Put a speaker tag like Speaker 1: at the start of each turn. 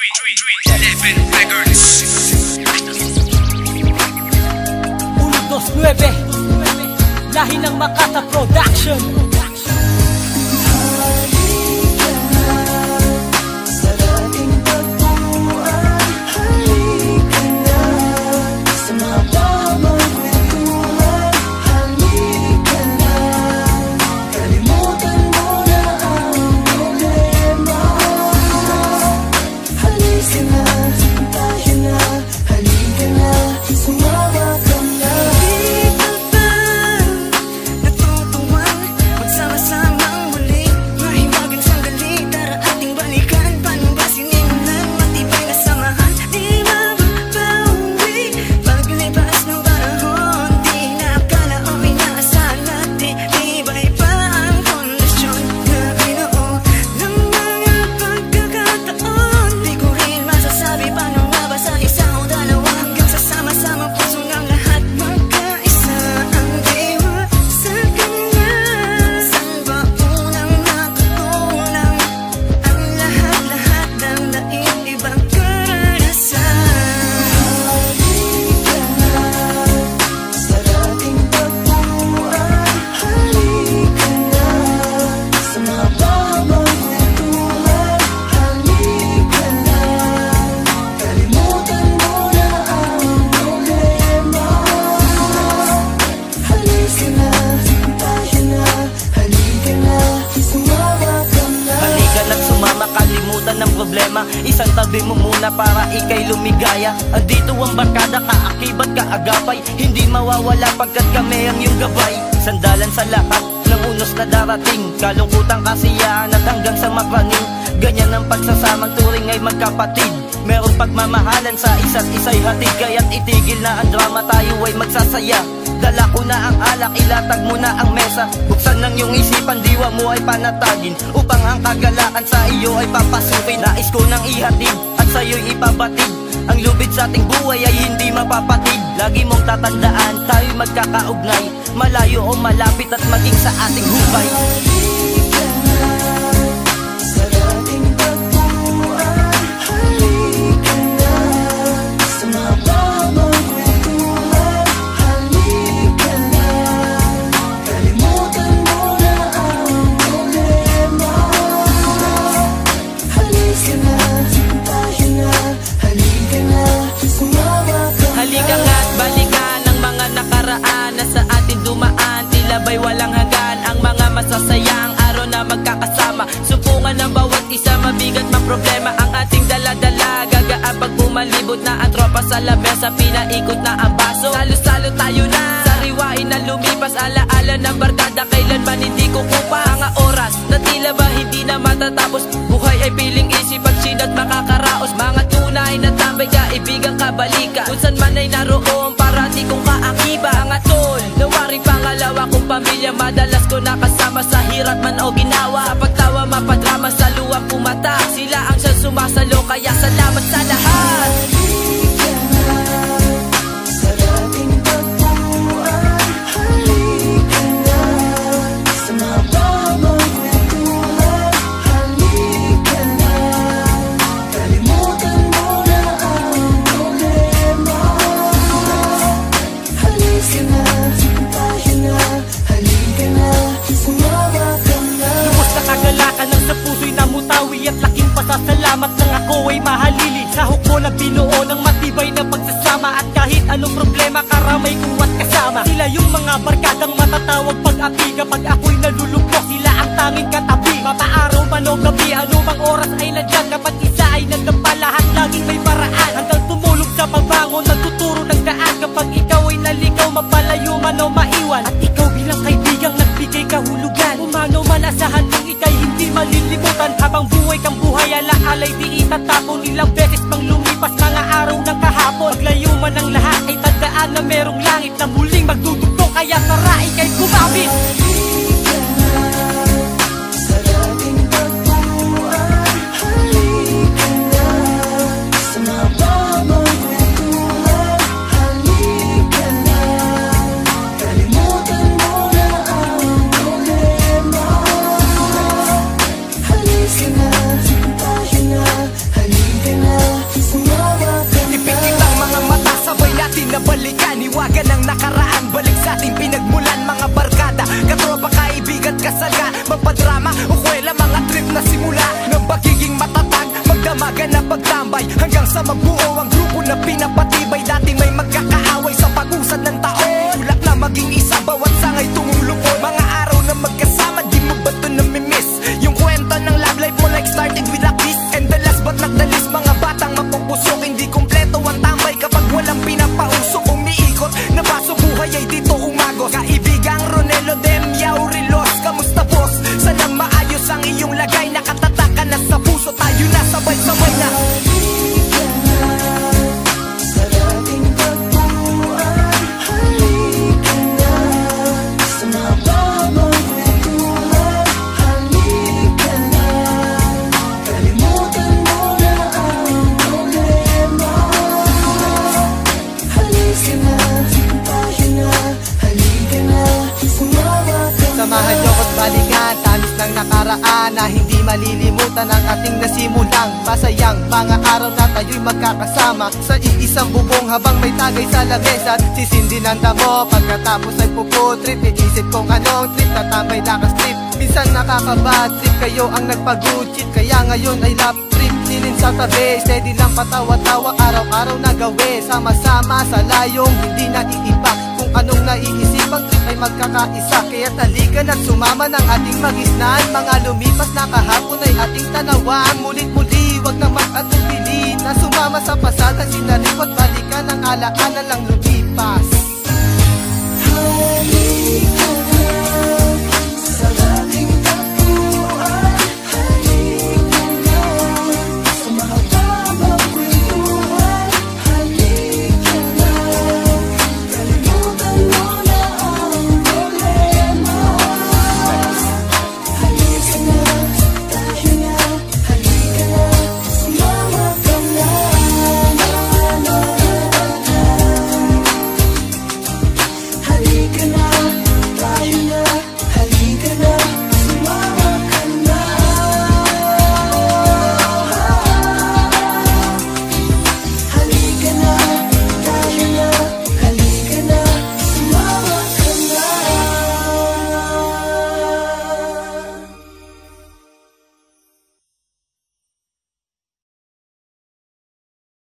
Speaker 1: 129 Lahi ng Makata Production.
Speaker 2: Ng problema, isang tabi mo muna para ikay lumigaya. Andito ang barkada, kaakibat kaagapay, hindi mawawala pagkat kami ang iyong gabay. Sandalan sa lahat ng unos na darating, kalungkutan, kasiyahan at hanggang sa mapraning. Ganyan ang pagsasamang turing ay magkapatid, merong pagmamahalan sa isa't isa'y hatid. Kaya't itigil na ang drama, tayo ay magsasaya. Dala ko na ang alak, ilatag mo na ang mesa. Buksan ng iyong isipan, diwa mo ay panatagin, upang ang kagalaan sa iyo ay papasukin. Nais ko nang ihatid at sa'yo'y ipabatid, ang lubid sa ating buhay ay hindi mapapatid. Lagi mong tatandaan, tayo'y magkakaugnay, malayo o malapit at maging sa ating hubay. Sa atin dumaan, tila ba'y walang hanggan, ang mga masasayang araw na magkakasama. Supungan ng bawat isa, mabigat mang problema ang ating dala-dala. Gagaan pag pumalibot na ang tropa sa lamesa, pinaikot na ang baso. Salo-salo tayo na, sariwain na lumipas, alaala ng barkada, kailanman hindi kukupa. Mga oras na tila ba hindi na matatapos, buhay ay piling isip at sinat makakaraos. Mga tunay na tambay, kaibigang kabalika, kung saan man ay naroon, parati kong kaakiba. Mga tol, nawaring pangalawa kong pamilya, madalas ko nakasama sa hirap man o ginawa. Sa pagtawa mapadrama, sa luwang pumata, sila ang siyang sumasalo, kaya salamat sa lahat. At laking pasasalamat ng ako ay mahalili sa hukbo na binuo ng matibay na pagsasama. At kahit anong problema, karamay kuwat kasama. Sila yung mga barkadang matatawag pag-api, kapag ako'y nalulugmok, sila ang tanging katabi. Mapaaraw man o gabi, anumang oras ay nandyan, kapag isa ay nagdampa, lahat laging may paraan. Hanggang tumulog sa pagbangon, nagtuturo ng daan, kapag ikaw ay naligaw, mapalayo man o maiwan. At ikaw bilang kaibigang nagbigay kahulugan, umano man asahan mong ikay hindi malilimutan. Habang buhay kang buhay, alaalay di itatapon. Ilang beses pang lumipas mga araw ng kahapon, maglayo man ang lahat ay tandaan na merong langit na muling magdudugtong. Kaya tara ikay kumapit.
Speaker 3: Halika na, damagan na pagtambay hanggang sa mabuo ang grupo na pinapatibay. Dati may magkakaaway sa pag-usad ng taon, tulak na maging isa, bawat sangay tumulupon. Mga araw na magkasama, di mo ba ito namimiss? Yung kwento ng love life mo like started with a kiss. And the last but not the least, mga batang mapupusok, hindi kumpleto ang tambay kapag walang pinapausok. Umiikot na baso buhay ay dito umagos. Kaibigang Ronelo Dem Yaurilos, kamusta boss? Sana maayos ang iyong lagay, nakatatakan na sa puso. Tayo na sabay-sabay na.
Speaker 4: Samahan niyo ko't balikan, tamis ng nakaraan na hindi malilimutan ang ating nasimulang masayang mga araw na tayo'y magkakasama sa iisang bubong habang may tagay sa lamesa. At sisindi ng damo pagkatapos ay puputrip. Iisip kong anong trip, tatambay nakastrip. Minsan nakakabad trip, kayo ang nagpag-good trip. Kaya ngayon ay lap trip, silin sa tabi. Steady lang patawa-tawa, araw-araw na gawin. Sama-sama sa layong hindi naiiba. Kung anong naiisipang trip ay magkakaisa. Kaya talikan at sumama ng ating magisnan. Mga lumipas na kahapon ay ating tanawan. Mulit-muli, wag na mag-atubili na sumama sa pasada. Sinarikot balikan ang alaanan lang